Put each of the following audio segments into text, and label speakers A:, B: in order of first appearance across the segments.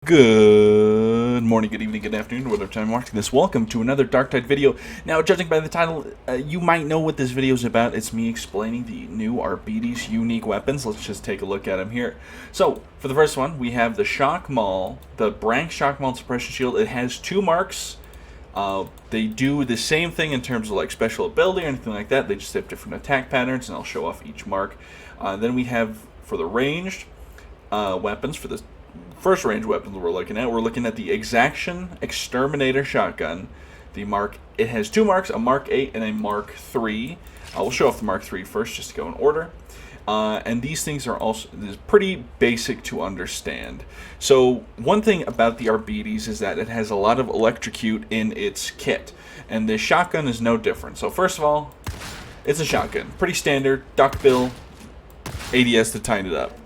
A: Good morning, good evening, good afternoon, whatever time you're watching this. Welcome to another Dark Tide video. Now, judging by the title, you might know what this video is about. It's me explaining the new Arbites unique weapons. Let's just take a look at them here. So, for the first one, we have the Shock Maul, the Brank Shock Maul Suppression Shield. It has two marks. They do the same thing in terms of like special ability or anything like that. They just have different attack patterns, and I'll show off each mark. Then we have, for the ranged weapons, for the first range weapons we're looking at the Exaction Exterminator Shotgun. It has two marks, a Mark 8 and a Mark 3. We'll show off the Mark 3 first, just to go in order. And these things are also pretty basic to understand. So one thing about the Arbites is that it has a lot of electrocute in its kit, and the shotgun is no different. So first of all, it's a shotgun, pretty standard, duckbill, ADS to tighten it up.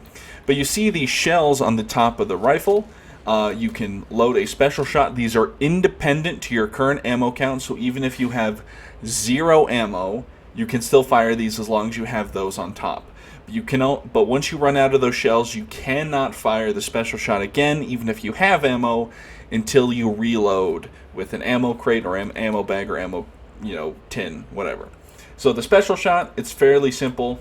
A: But you see these shells on the top of the rifle. You can load a special shot. These are independent to your current ammo count, so even if you have 0 ammo, you can still fire these as long as you have those on top. But once you run out of those shells, you cannot fire the special shot again, even if you have ammo, until you reload with an ammo crate or ammo bag or ammo, tin, whatever. So the special shot, it's fairly simple.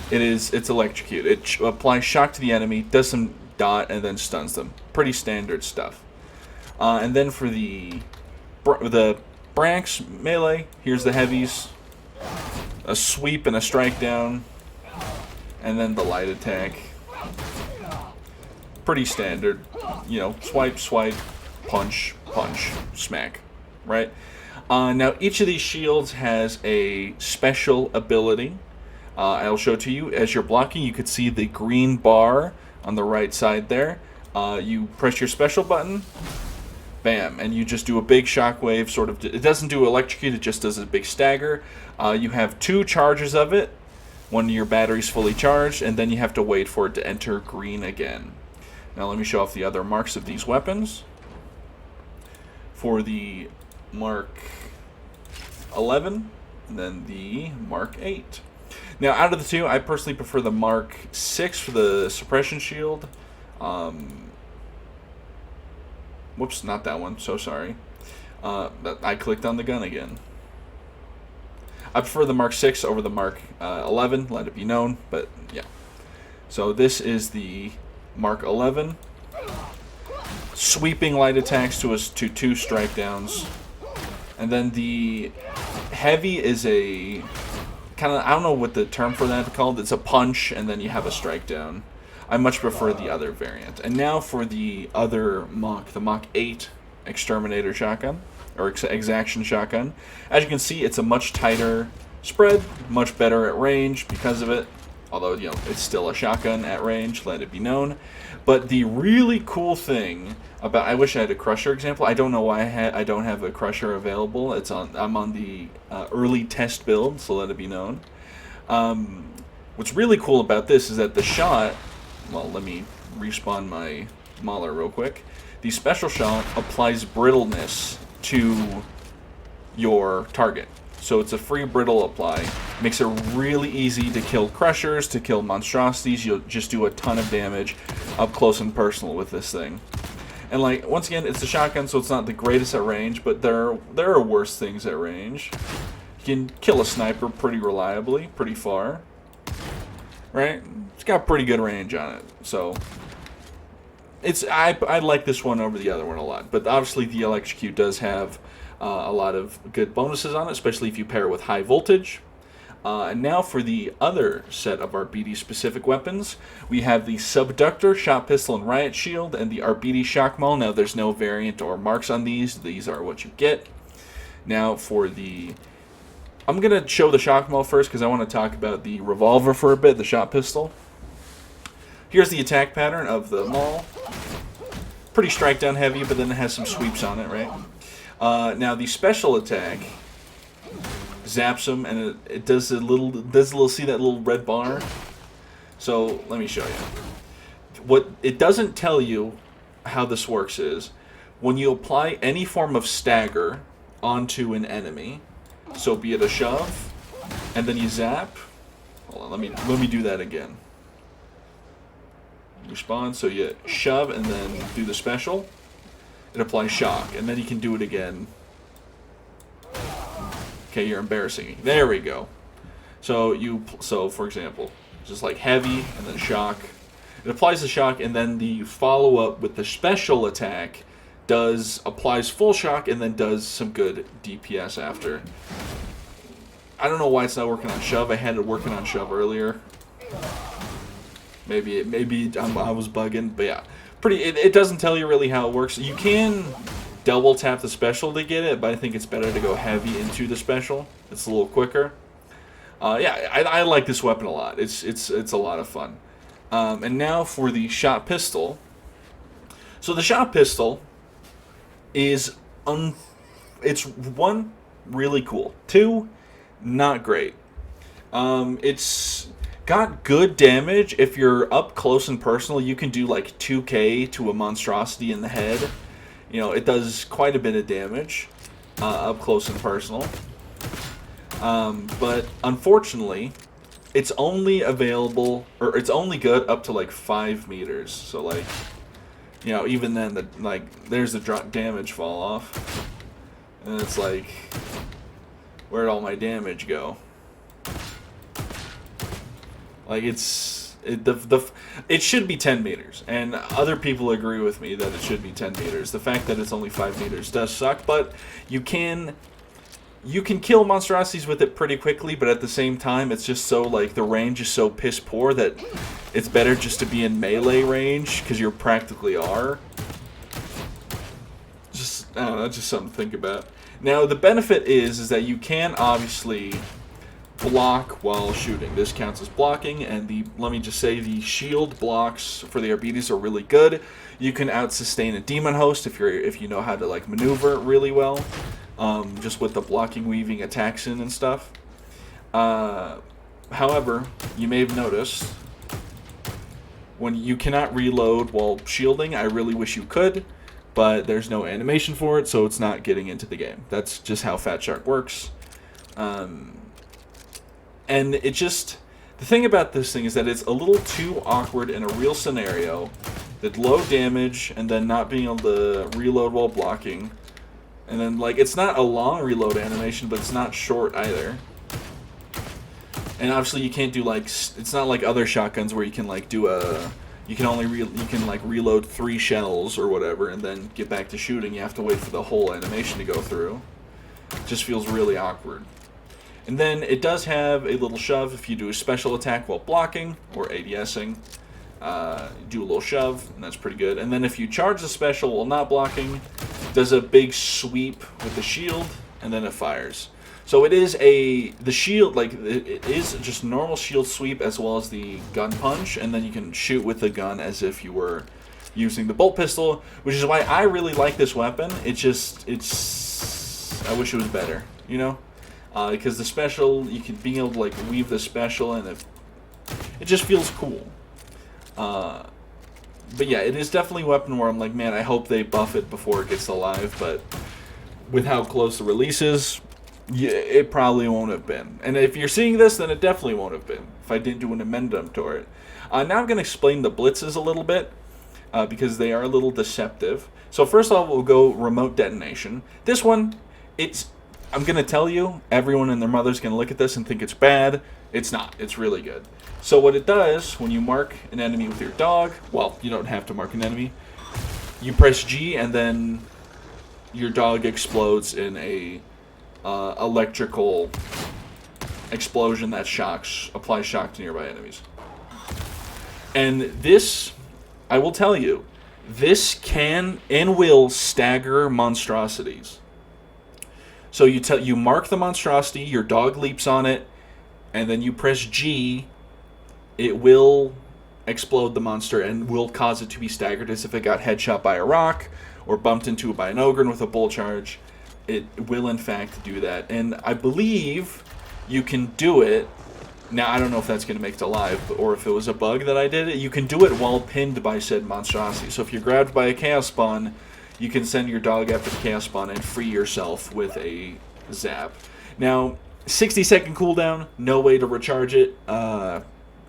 A: It's electrocute. It applies shock to the enemy, does some dot, and then stuns them. Pretty standard stuff. And then for the Branks melee, here's the heavies. A sweep and a strike down. And then the light attack. Pretty standard. Swipe, swipe, punch, punch, smack. Right? Now, each of these shields has a special ability. I'll show it to you. As you're blocking, you could see the green bar on the right side there. You press your special button, bam, and you just do a big shockwave. It doesn't do electrocute, it just does a big stagger. You have 2 charges of it when your battery's fully charged, and then you have to wait for it to enter green again. Now let me show off the other marks of these weapons. For the Mark 11, and then the Mark 8. Now, out of the two, I personally prefer the Mark 6 for the suppression shield. Whoops, not that one. So sorry. I clicked on the gun again. I prefer the Mark 6 over the Mark 11, let it be known. But, yeah. So this is the Mark 11. Sweeping light attacks to 2 strike downs. And then the heavy is a I don't know what the term for that is called. It's a punch, and then you have a strike down. I much prefer the other variant. And now for the other Mach, the Mach 8 Exterminator Shotgun, or Exaction Shotgun. As you can see, it's a much tighter spread, much better at range because of it. Although, it's still a shotgun at range, let it be known. But the really cool thing I wish I had a Crusher example. I don't know why I don't have a Crusher available. I'm on the early test build, so let it be known. What's really cool about this is that the shot, well, let me respawn my Mauler real quick. The special shot applies brittleness to your target. So it's a free brittle apply. Makes it really easy to kill Crushers, to kill monstrosities. You'll just do a ton of damage up close and personal with this thing. And once again, it's a shotgun, so it's not the greatest at range, but there are worse things at range. You can kill a sniper pretty reliably, pretty far. Right? It's got pretty good range on it. So I like this one over the other one a lot. But obviously the electrocute does have a lot of good bonuses on it, especially if you pair it with high voltage. And now for the other set of Arbites specific weapons, we have the Subductor Shot Pistol and Riot Shield and the Arbites Shock Maul. Now there's no variant or marks on these. These are what you get. Now I'm going to show the Shock Maul first because I want to talk about the revolver for a bit, the shot pistol. Here's the attack pattern of the Maul. Pretty strike down heavy, but then it has some sweeps on it, right? Now the special attack zaps them, and it does a little. See that little red bar? So let me show you. What it doesn't tell you how this works is when you apply any form of stagger onto an enemy. So be it a shove, and then you zap. Hold on, let me do that again. Respawn, so you shove and then do the special. It applies shock, and then you can do it again. Okay, you're embarrassing me. There we go. So for example, just like heavy and then shock. It applies the shock, and then the follow-up with the special attack applies full shock and then does some good DPS after. I don't know why it's not working on shove. I had it working on shove earlier. Maybe I was bugging, but yeah, it doesn't tell you really how it works. You can double tap the special to get it, but I think it's better to go heavy into the special. It's a little quicker. Yeah, I like this weapon a lot. It's a lot of fun. And now for the shot pistol. So the shot pistol is it's one, really cool. Two, not great. It's got good damage. If you're up close and personal, you can do like 2k to a monstrosity in the head. You know, it does quite a bit of damage up close and personal. But unfortunately, it's only available, or it's only good up to like 5 meters. So like, you know, even then, there's the damage fall off, and it's like, where'd all my damage go? Like it should be 10 meters, and other people agree with me that it should be 10 meters. The fact that it's only 5 meters does suck, but you can kill monstrosities with it pretty quickly, but at the same time, it's just so, like, the range is so piss poor that it's better just to be in melee range, because you practically are. Just, I don't know, that's just something to think about. Now, the benefit is that you can obviously block while shooting. This counts as blocking, and let me just say, the shield blocks for the Arbites are really good. You can out-sustain a demon host if you know how to, like, maneuver really well. Just with the blocking, weaving attacks in and stuff. However, you may have noticed when you cannot reload while shielding. I really wish you could, but there's no animation for it, so it's not getting into the game. That's just how Fat Shark works. And it just, the thing about this thing is that it's a little too awkward in a real scenario. That low damage and then not being able to reload while blocking. And then, like, it's not a long reload animation, but it's not short either. And obviously you can't do, like, it's not like other shotguns where you can, like, do you can like reload 3 shells or whatever and then get back to shooting. You have to wait for the whole animation to go through. It just feels really awkward. And then it does have a little shove if you do a special attack while blocking or ADSing. Do a little shove, and that's pretty good. And then if you charge the special while not blocking, does a big sweep with the shield, and then it fires. So it is the shield, like, it is just normal shield sweep as well as the gun punch, and then you can shoot with the gun as if you were using the bolt pistol, which is why I really like this weapon. I wish it was better, you know? Because the special, being able to, like, weave the special, and it just feels cool. But yeah, it is definitely a weapon where I'm like, man, I hope they buff it before it gets alive, but with how close the release is, yeah, it probably won't have been. And if you're seeing this, then it definitely won't have been, if I didn't do an amendum to it. Now I'm going to explain the blitzes a little bit, because they are a little deceptive. So first off, we'll go remote detonation. This one, I'm going to tell you, everyone and their mother's going to look at this and think it's bad. It's not. It's really good. So what it does, when you mark an enemy with your dog, well, you don't have to mark an enemy. You press G, and then your dog explodes in a electrical explosion that applies shock to nearby enemies. And this, I will tell you, this can and will stagger monstrosities. So you mark the monstrosity, your dog leaps on it, and then you press G, it will explode the monster and will cause it to be staggered as if it got headshot by a rock or bumped into by an ogre with a bull charge. It will, in fact, do that. And I believe you can do it. Now, I don't know if that's going to make it alive, or if it was a bug that I did it. You can do it while pinned by said monstrosity. So if you're grabbed by a chaos spawn, you can send your dog after the chaos spawn and free yourself with a zap. Now, 60-second cooldown, no way to recharge it.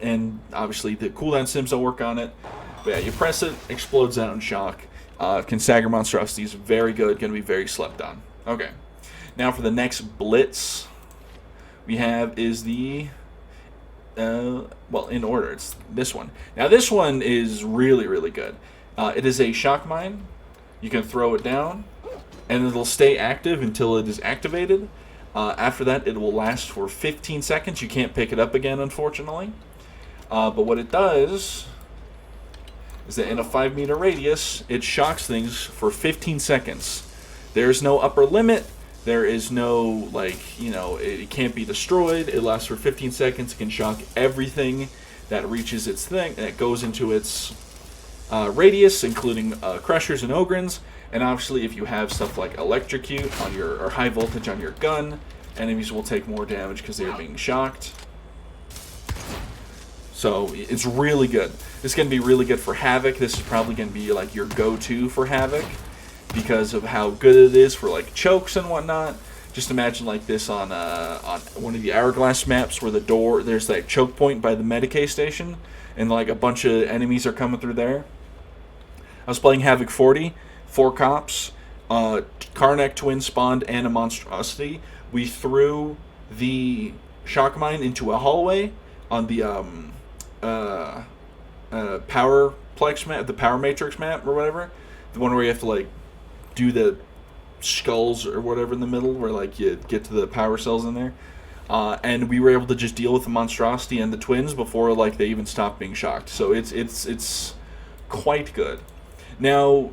A: And obviously the cooldown sims don't work on it. But yeah, you press it, explodes out in shock. Can stagger monstrosities, very good, going to be very slept on. Okay, now for the next Blitz we have is the, well, in order, it's this one. Now this one is really, really good. It is a shock mine. You can throw it down, and it'll stay active until it is activated. After that, it will last for 15 seconds. You can't pick it up again, unfortunately. But what it does is that in a 5-meter radius, it shocks things for 15 seconds. There's no upper limit. There is no, like, you know, it can't be destroyed. It lasts for 15 seconds. It can shock everything that reaches its thing, that goes into its radius, including crushers and ogrins. And obviously, if you have stuff like electrocute on your, or high voltage on your gun, enemies will take more damage because they're being shocked. So it's really good. This is going to be really good for Havoc. This is probably going to be like your go-to for Havoc because of how good it is for like chokes and whatnot. Just imagine like this on one of the Hourglass maps where the door, there's that choke point by the Medicae station, and like a bunch of enemies are coming through there. I was playing Havoc 40, 4 cops, Karnak twin spawned, and a monstrosity. We threw the shock mine into a hallway on the Powerplex map, the Power Matrix map or whatever, the one where you have to like do the skulls or whatever in the middle, where like you get to the power cells in there, and we were able to just deal with the monstrosity and the twins before like they even stopped being shocked. So it's quite good. Now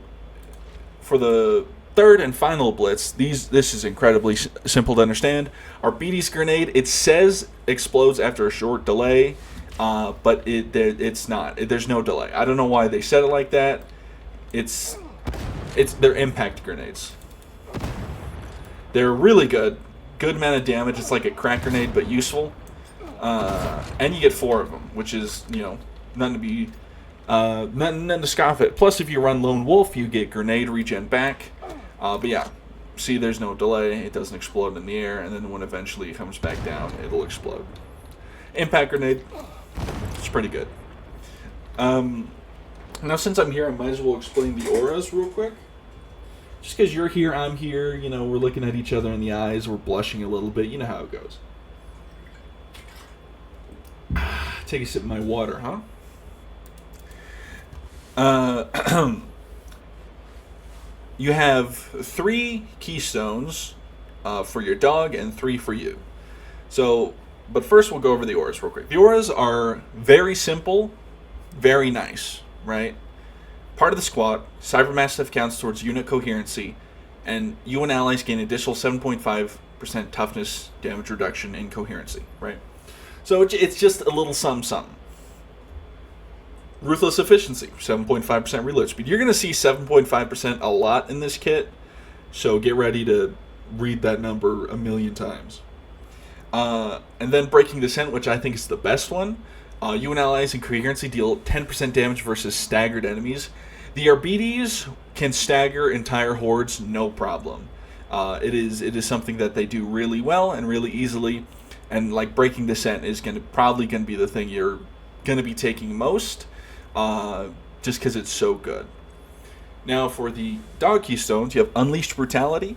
A: for the third and final Blitz, this is incredibly simple to understand. Arbites grenade, it says explodes after a short delay, but it's not. There's no delay. I don't know why they said it like that. They're impact grenades. They're really good. Good amount of damage. It's like a crack grenade, but useful. And you get 4 of them, which is, you know, nothing to scoff at. Plus, if you run Lone Wolf, you get grenade regen back. But yeah, see, there's no delay. It doesn't explode in the air, and then when eventually it comes back down, it'll explode. Impact grenade, it's pretty good. Now, since I'm here, I might as well explain the auras real quick. Just because you're here, I'm here, you know, we're looking at each other in the eyes, we're blushing a little bit, you know how it goes. Take a sip of my water, huh? You have 3 keystones for your dog and 3 for you. So, but first we'll go over the auras real quick. The auras are very simple, very nice, right? Part of the squad, Cybermassive counts towards unit coherency, and you and allies gain additional 7.5% toughness damage reduction in coherency, right? So it's just a little something. Ruthless efficiency, 7.5% reload speed. You're going to see 7.5% a lot in this kit, so get ready to read that number a million times. And then Breaking Descent, which I think is the best one. You and allies in coherency deal 10% damage versus staggered enemies. The Arbites can stagger entire hordes, no problem. It is something that they do really well and really easily. And like Breaking Descent is probably going to be the thing you're going to be taking most, just because it's so good. Now for the dog keystones, you have Unleashed Brutality.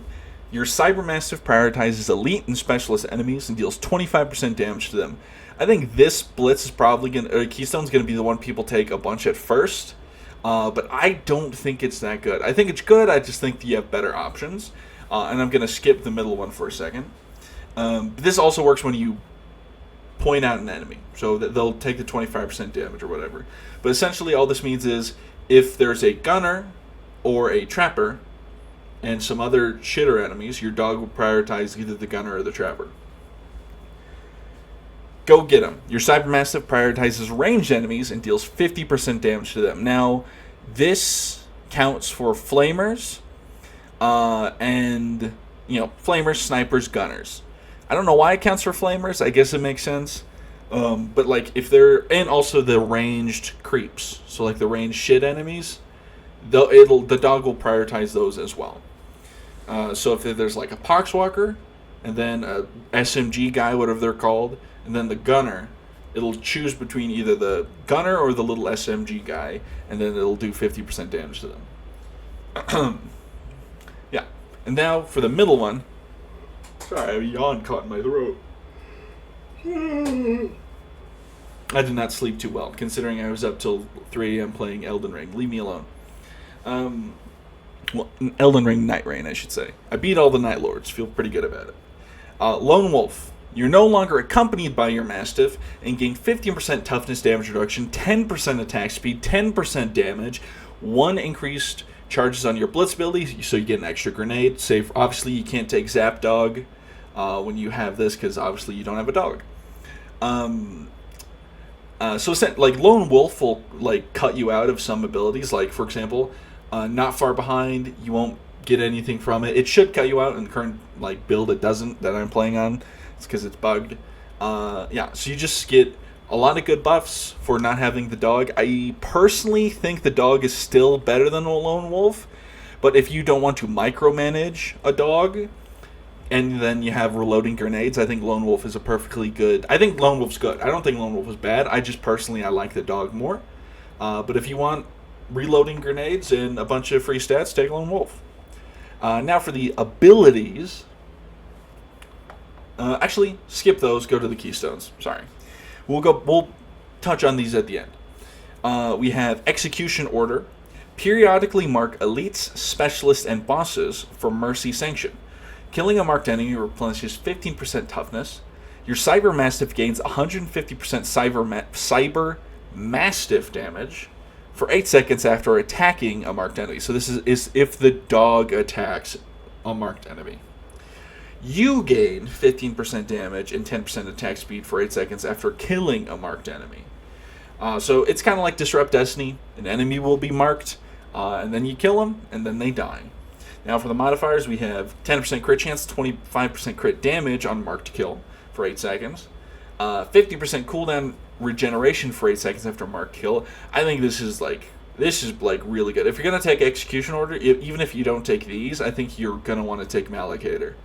A: Your Cybermassive prioritizes elite and specialist enemies and deals 25% damage to them. I think this Blitz is probably Keystone's going to be the one people take a bunch at first, but I don't think it's that good. I think it's good, I just think you have better options, and I'm going to skip the middle one for a second. This also works when you point out an enemy, so that they'll take the 25% damage or whatever. But essentially all this means is, if there's a gunner or a trapper and some other shitter enemies, your dog will prioritize either the gunner or the trapper. Go get them. Your Cybermassive prioritizes ranged enemies and deals 50% damage to them. Now, this counts for flamers, and, you know, flamers, snipers, gunners. I don't know why it counts for flamers. I guess it makes sense. But, like, if they're... And also the ranged creeps. So, like, the ranged shit enemies, the dog will prioritize those as well. So if there's, like, a Poxwalker, and then a SMG guy, whatever they're called, and then the gunner, It'll choose between either the gunner or the little SMG guy, and then it'll do 50% damage to them. Yeah. And now for the middle one. Sorry, a yawn caught in my throat. I did not sleep too well, considering I was up till 3 a.m. playing Elden Ring. Leave me alone. Well, Elden Ring Night Rain, I should say. I beat all the Night Lords. Feel pretty good about it. Lone Wolf. You're no longer accompanied by your Mastiff and gain 15% toughness damage reduction, 10% attack speed, 10% damage, 1 increased charges on your Blitz ability, so you get an extra grenade. Save. Obviously, you can't take Zap Dog when you have this, because obviously you don't have a dog. So like Lone Wolf will like cut you out of some abilities. Like for example, Not Far Behind, you won't get anything from it. It should cut you out in the current like build. It doesn't, that I'm playing on. It's because it's bugged. Yeah, so you just get a lot of good buffs for not having the dog. I personally think the dog is still better than a Lone Wolf, but if you don't want to micromanage a dog, and then you have reloading grenades, I think Lone Wolf is a perfectly good. I think Lone Wolf's good. I don't think Lone Wolf is bad. I just personally, I like the dog more. But if you want reloading grenades and a bunch of free stats, take Lone Wolf. Now for the abilities. Actually, skip those. Go to the keystones. Sorry. We'll touch on these at the end. We have Execution Order. Periodically mark elites, specialists, and bosses for Mercy Sanction. Killing a marked enemy replenishes 15% toughness. Your Cyber Mastiff gains 150% Cyber Mastiff damage for 8 seconds after attacking a marked enemy. So this is if the dog attacks a marked enemy. You gain 15% damage and 10% attack speed for 8 seconds after killing a marked enemy. So it's kind of like Disrupt Destiny. An enemy will be marked, and then you kill them, and then they die. Now for the modifiers, we have 10% crit chance, 25% crit damage on marked kill for 8 seconds, 50% cooldown regeneration for 8 seconds after marked kill. I think this is really good. If you're gonna take Execution Order, even if you don't take these, I think you're gonna want to take Mallocator.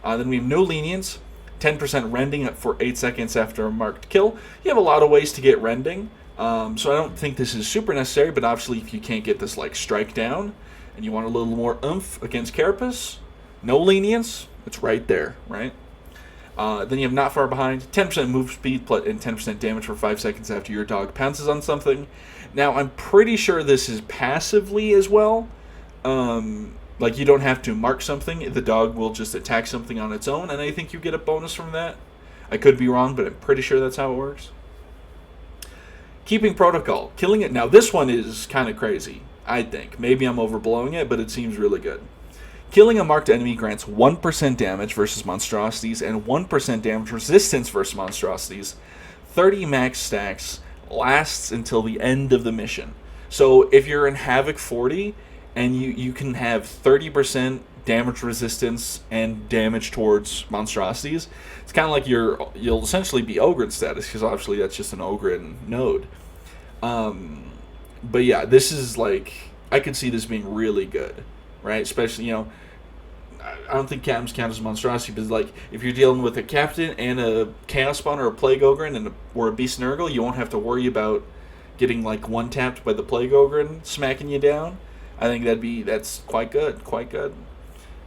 A: Then we have No Lenience, 10% rending for 8 seconds after a marked kill. You have a lot of ways to get rending, so I don't think this is super necessary. But obviously, if you can't get this like strike down, and you want a little more oomph against Carapace, No Lenience, it's right there, right? Then you have Not Far Behind, 10% move speed and 10% damage for 5 seconds after your dog pounces on something. Now, I'm pretty sure this is passively as well. Like, you don't have to mark something. The dog will just attack something on its own, and I think you get a bonus from that. I could be wrong, but I'm pretty sure that's how it works. Keeping Protocol, killing it. Now, this one is kind of crazy, I think. Maybe I'm overblowing it, but it seems really good. Killing a marked enemy grants 1% damage versus monstrosities and 1% damage resistance versus monstrosities. 30 max stacks, lasts until the end of the mission. So if you're in Havoc 40 and you can have 30% damage resistance and damage towards monstrosities, it's kind of like you'll essentially be Ogre status, because obviously that's just an Ogre node. But yeah, this is like, I could see this being really good, right? Especially, I don't think Captains count as a monstrosity, but like if you're dealing with a Captain and a Chaos Spawn or a Plague Ogre or a Beast Nurgle, you won't have to worry about getting like one tapped by the Plague Ogre and smacking you down. I think that's quite good, quite good.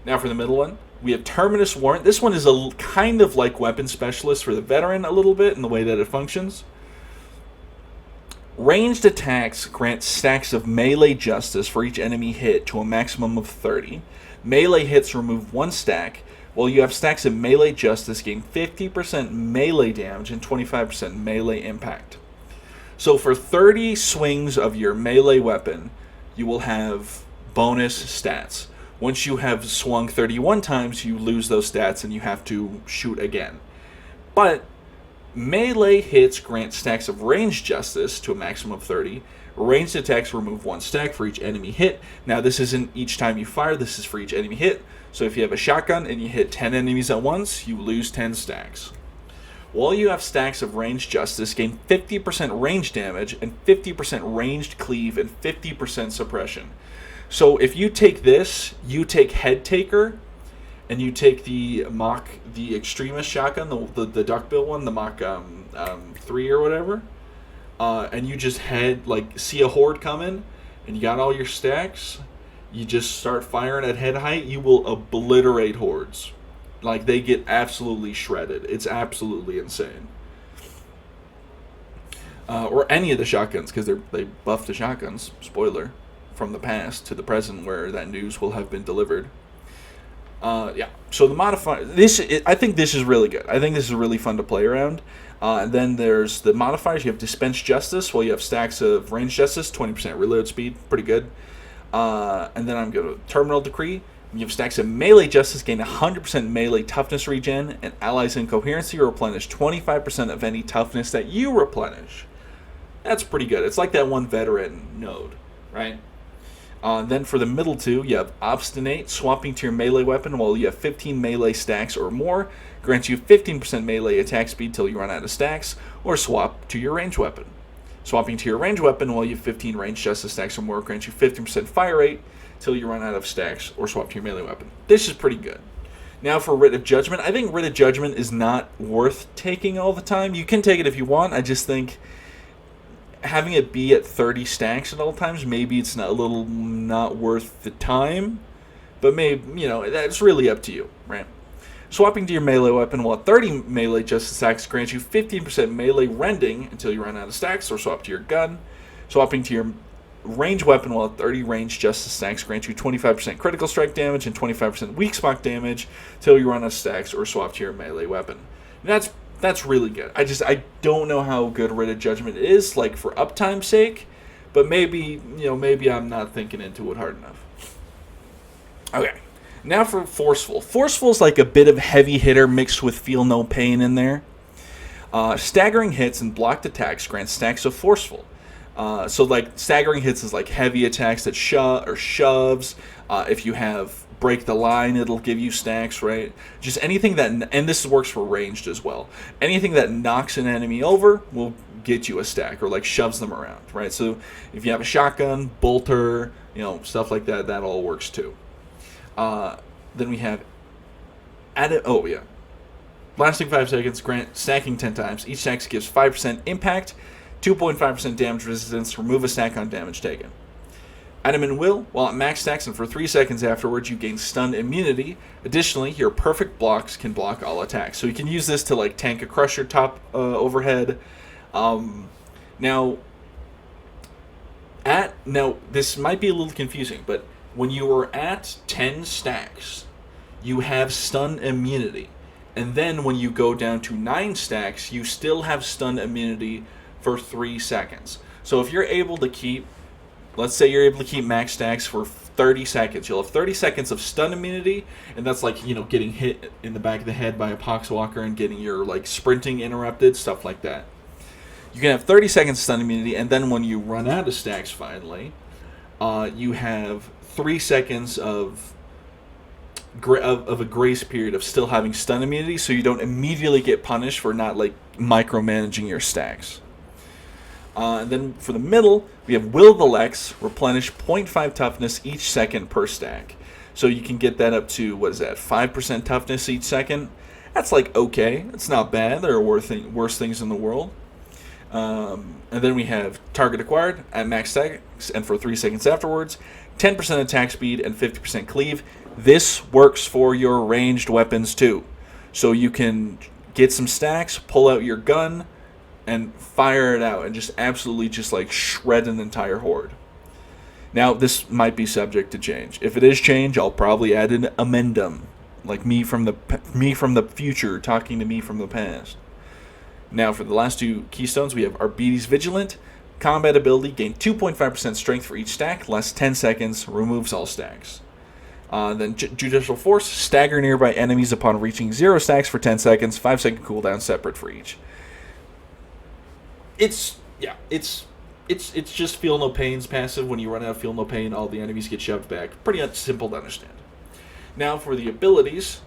A: Now for the middle one, we have Terminus Warrant. This one is a kind of like Weapon Specialist for the Veteran a little bit in the way that it functions. Ranged attacks grant stacks of melee justice for each enemy hit to a maximum of 30. Melee hits remove 1 stack, while you have stacks of melee justice gain 50% melee damage and 25% melee impact. So for 30 swings of your melee weapon, you will have bonus stats. Once you have swung 31 times, you lose those stats and you have to shoot again. But melee hits grant stacks of ranged justice to a maximum of 30. Ranged attacks remove 1 stack for each enemy hit. Now this isn't each time you fire, this is for each enemy hit. So if you have a shotgun and you hit 10 enemies at once, you lose 10 stacks. While you have stacks of ranged justice, gain 50% range damage and 50% ranged cleave and 50% suppression. So if you take this, you take Head Taker, and you take the extremist shotgun, the duckbill one, the Mach 3 or whatever, and you just see a horde coming, and you got all your stacks. You just start firing at head height. You will obliterate hordes. Like, they get absolutely shredded. It's absolutely insane. Or any of the shotguns, because they buffed the shotguns. Spoiler, from the past to the present, where that news will have been delivered. Yeah. So the modifier. I think this is really good. I think this is really fun to play around. And then there's the modifiers. You have Dispense Justice. Well, you have stacks of Range Justice, 20% reload speed, pretty good. And then I'm going to Terminal Decree. You have stacks of Melee Justice, gain 100% melee toughness regen, and allies in Coherency replenish 25% of any toughness that you replenish. That's pretty good. It's like that one veteran node, right? Then for the middle two, you have Obstinate, swapping to your melee weapon while you have 15 melee stacks or more, grants you 15% melee attack speed till you run out of stacks, or swap to your range weapon. Swapping to your range weapon while you have 15 range justice stacks or more, grants you 15% fire rate till you run out of stacks, or swap to your melee weapon. This is pretty good. Now for Writ of Judgment, I think Writ of Judgment is not worth taking all the time. You can take it if you want. I just think having it be at 30 stacks at all times, maybe it's not worth the time. But maybe, that's really up to you, right? Swapping to your melee weapon while 30 melee justice stacks grants you 15% melee rending until you run out of stacks, or swap to your gun. Swapping to your range weapon while 30 range justice stacks grants you 25% critical strike damage and 25% weak spot damage till you run out of stacks, or swap to your melee weapon. And that's really good. I don't know how good Writ of Judgment is, like for uptime's sake, but maybe I'm not thinking into it hard enough. Okay. Now for Forceful. Forceful is like a bit of heavy hitter mixed with Feel No Pain in there. Staggering hits and blocked attacks grant stacks of Forceful. So like staggering hits is like heavy attacks that shoves. If you have Break the Line, it'll give you stacks, right? Just anything that, and this works for ranged as well. Anything that knocks an enemy over will get you a stack, or like shoves them around, right? So if you have a shotgun, bolter, stuff like that, that all works too. Then we have lasting 5 seconds, grant stacking 10 times. Each stack gives 5% impact, 2.5% damage resistance, remove a stack on damage taken. Adamant Will, while at max stacks and for 3 seconds afterwards, you gain stun immunity. Additionally, your perfect blocks can block all attacks. So you can use this to like tank a crusher top overhead. Now this might be a little confusing, but when you are at 10 stacks, you have stun immunity. And then when you go down to 9 stacks, you still have stun immunity for 3 seconds. So if you're able to keep, let's say you're able to keep max stacks for 30 seconds, you'll have 30 seconds of stun immunity, and that's like, getting hit in the back of the head by a poxwalker and getting your like sprinting interrupted, stuff like that. You can have 30 seconds stun immunity, and then when you run out of stacks finally, you have 3 seconds of a grace period of still having stun immunity, so you don't immediately get punished for not like micromanaging your stacks. And then for the middle, we have Will the Lex, replenish 0.5 toughness each second per stack. So you can get that up to, 5% toughness each second. That's like okay, it's not bad. There are worse things in the world. And then we have Target Acquired at max stacks and for 3 seconds afterwards, 10% attack speed and 50% cleave. This works for your ranged weapons too. So you can get some stacks, pull out your gun, and fire it out and just absolutely just like shred an entire horde. Now this might be subject to change. If it is change, I'll probably add an amendum, like me from the future talking to me from the past. Now for the last 2 keystones, we have Arbites Vigilant. Combat ability, gain 2.5% strength for each stack, lasts 10 seconds, removes all stacks. Then Judicial Force, stagger nearby enemies upon reaching 0 stacks for 10 seconds, 5-second cooldown separate for each. It's just Feel No Pain's passive. When you run out of Feel No Pain, all the enemies get shoved back. Pretty simple to understand. Now for the abilities,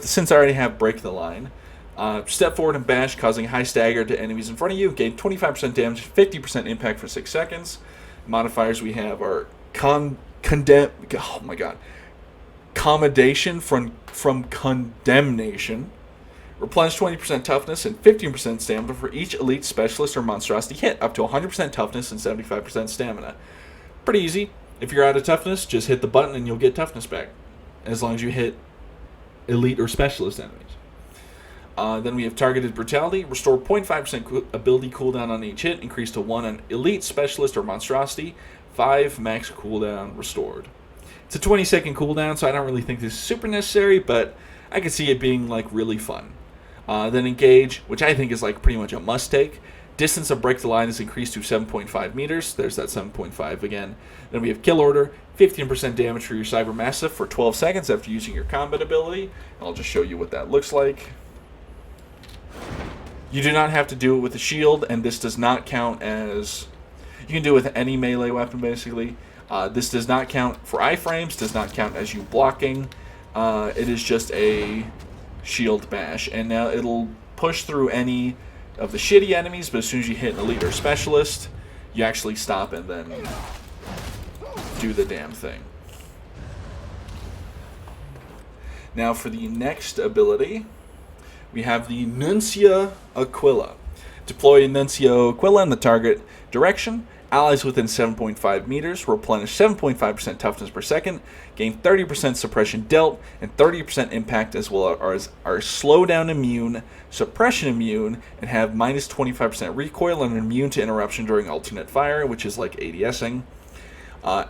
A: since I already have Break the Line, step forward and bash, causing high stagger to enemies in front of you. Gain 25% damage, 50% impact for 6 seconds. Modifiers we have are condemn. Oh my god. Commendation from Condemnation. Replenish 20% toughness and 15% stamina for each elite specialist or monstrosity hit, up to 100% toughness and 75% stamina. Pretty easy. If you're out of toughness, just hit the button and you'll get toughness back, as long as you hit elite or specialist enemies. Then we have Targeted Brutality. Restore 0.5% ability cooldown on each hit, increase to 1 on elite, specialist, or monstrosity. 5 max cooldown restored. It's a 20-second cooldown, so I don't really think this is super necessary, but I can see it being like really fun. Then Engage, which I think is like pretty much a must-take. Distance of Break the Line is increased to 7.5 meters. There's that 7.5 again. Then we have Kill Order, 15% damage for your Cyber Massive for 12 seconds after using your combat ability. I'll just show you what that looks like. You do not have to do it with a shield, and this does not count as... You can do it with any melee weapon, basically. This does not count for iframes, does not count as you blocking. It is just a shield bash, and now it'll push through any of the shitty enemies, but as soon as you hit an elite or specialist, you actually stop and then do the damn thing. Now for the next ability, we have the Nuncia Aquila. Deploy Nuncia Aquila in the target direction. Allies within 7.5 meters replenish 7.5% toughness per second, gain 30% suppression dealt, and 30% impact, as well as are slowdown immune, suppression immune, and have minus 25% recoil and immune to interruption during alternate fire, which is like ADSing.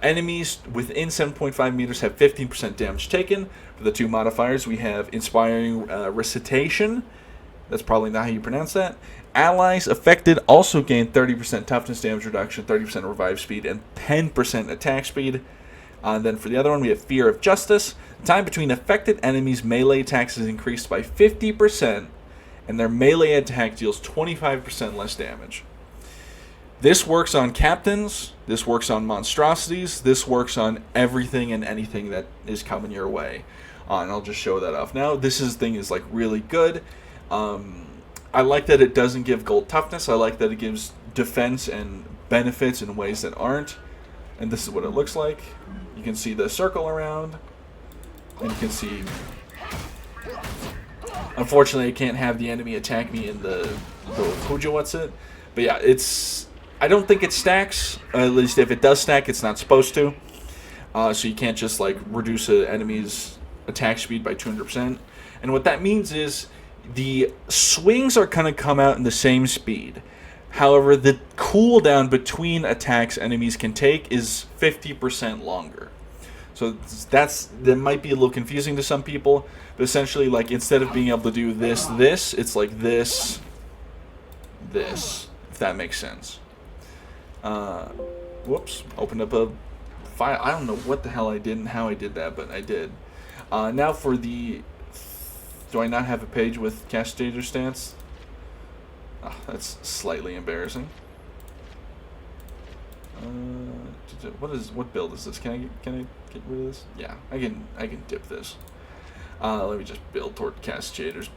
A: Enemies within 7.5 meters have 15% damage taken. For the two modifiers, we have Inspiring Recitation. That's probably not how you pronounce that. Allies affected also gain 30% toughness damage reduction, 30% revive speed, and 10% attack speed. Then for the other one, we have Fear of Justice. The time between affected enemies' melee attacks is increased by 50%, and their melee attack deals 25% less damage. This works on captains, this works on monstrosities, this works on everything and anything that is coming your way. And I'll just show that off now. This thing is like really good. I like that it doesn't give gold toughness. I like that it gives defense and benefits in ways that aren't. And this is what it looks like. You can see the circle around. And you can see... Unfortunately, I can't have the enemy attack me in the Puja what's it. But yeah, it's... I don't think it stacks. At least if it does stack, it's not supposed to. So you can't just like reduce an enemy's attack speed by 200%. And what that means is... the swings are going to come out in the same speed. However, the cooldown between attacks enemies can take is 50% longer. So that might be a little confusing to some people, but essentially, like, instead of being able to do this, it's like this, if that makes sense. Whoops, opened up a file. I don't know what the hell I did and how I did that, but I did. Now for the... Do I not have a page with Castigator stance? Oh, that's slightly embarrassing. What build is this? Can I get rid of this? Yeah, I can dip this. Let me just build toward Castigators.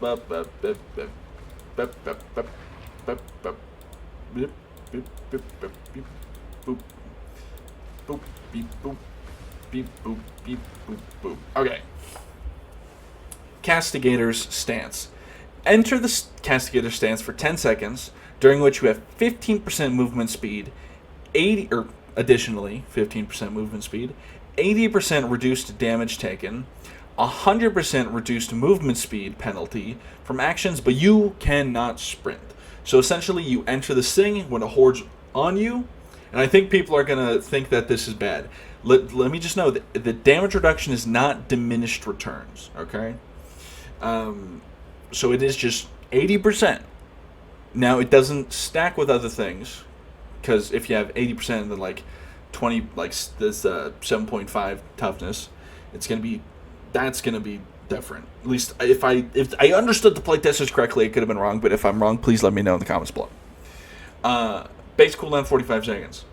A: Okay. Castigator's stance. Enter the Castigator stance for 10 seconds, during which you have 15% movement speed, additionally 15% movement speed, 80% reduced damage taken, 100% reduced movement speed penalty from actions, but you cannot sprint. So essentially, you enter this thing when a horde's on you, and I think people are gonna think that this is bad. Let me just know that the damage reduction is not diminished returns. Okay. So it is just 80%. Now it doesn't stack with other things, because if you have 80% and then like 20, like this 7.5 toughness, that's gonna be different. At least if I understood the playtesters correctly, it could have been wrong. But if I'm wrong, please let me know in the comments below. Base cooldown 45 seconds.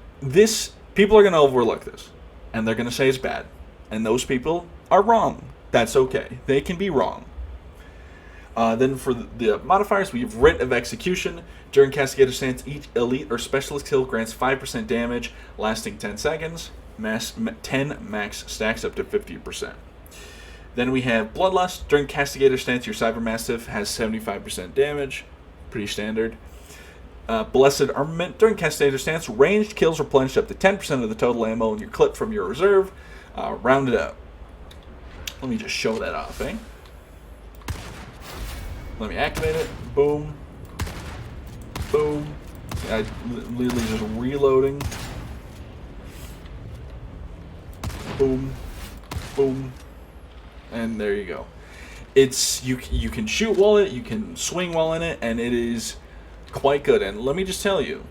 A: People are gonna overlook this, and they're gonna say it's bad, and those people are wrong. That's okay. They can be wrong. Then for the modifiers, we have Writ of Execution. During Castigator stance, each elite or specialist kill grants 5% damage, lasting 10 seconds. 10 max stacks up to 50%. Then we have Bloodlust. During Castigator stance, your Cybermassive has 75% damage. Pretty standard. Blessed Armament. During Castigator stance, ranged kills replenish up to 10% of the total ammo in your clip from your reserve. Round it out. Let me just show that off, eh? Let me activate it. Boom. Boom. I literally just reloading. Boom. Boom. And there you go. It's you can shoot while in it, you can swing while in it, and it is quite good. And let me just tell you,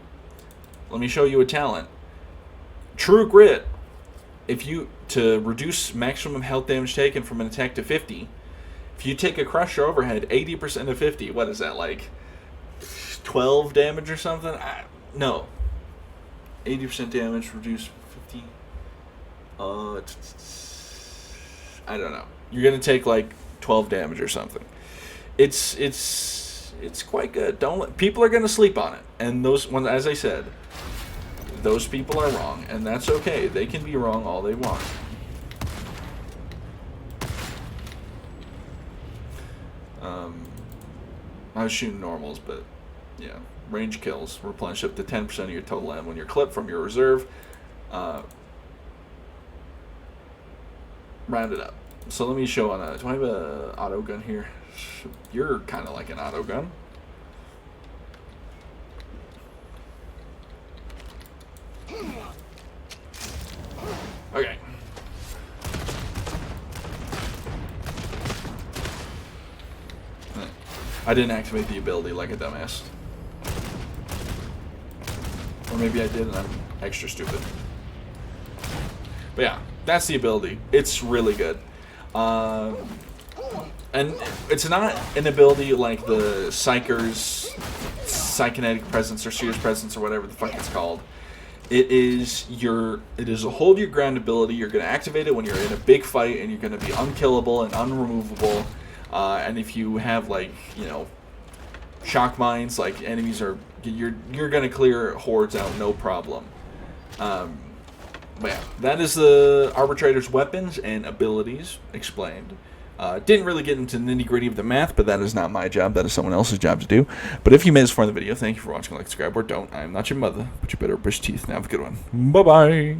A: let me show you a talent. True Grit, if you to reduce maximum health damage taken from an attack to 50, if you take a Crusher Overhead, 80% of 50, what is that, like 12 damage or something? No. 80% damage, reduce 50. I don't know. You're gonna take like 12 damage or something. It's quite good. People are gonna sleep on it, and those ones, as I said, those people are wrong, and that's okay. They can be wrong all they want. I was shooting normals, but yeah, range kills replenish up to 10% of your total ammo when you're clipped from your reserve. Round it up. So let me show on a. Do I have a auto gun here? You're kind of like an auto gun. Okay. I didn't activate the ability like a dumbass. Or maybe I did and I'm extra stupid. But yeah, that's the ability. It's really good. And it's not an ability like the Psyker's Psykinetic Presence or Seer's Presence or whatever the fuck it's called. It is a hold your ground ability. You're going to activate it when you're in a big fight and you're going to be unkillable and unremovable. And if you have, like, you know, shock mines, like enemies are, you're going to clear hordes out no problem. But yeah, that is the Arbitrator's weapons and abilities explained. Didn't really get into the nitty-gritty of the math, but that is not my job. That is someone else's job to do. But if you made this far in the video, thank you for watching. Like, subscribe, or don't. I am not your mother, but you better brush teeth. Now have a good one. Bye-bye.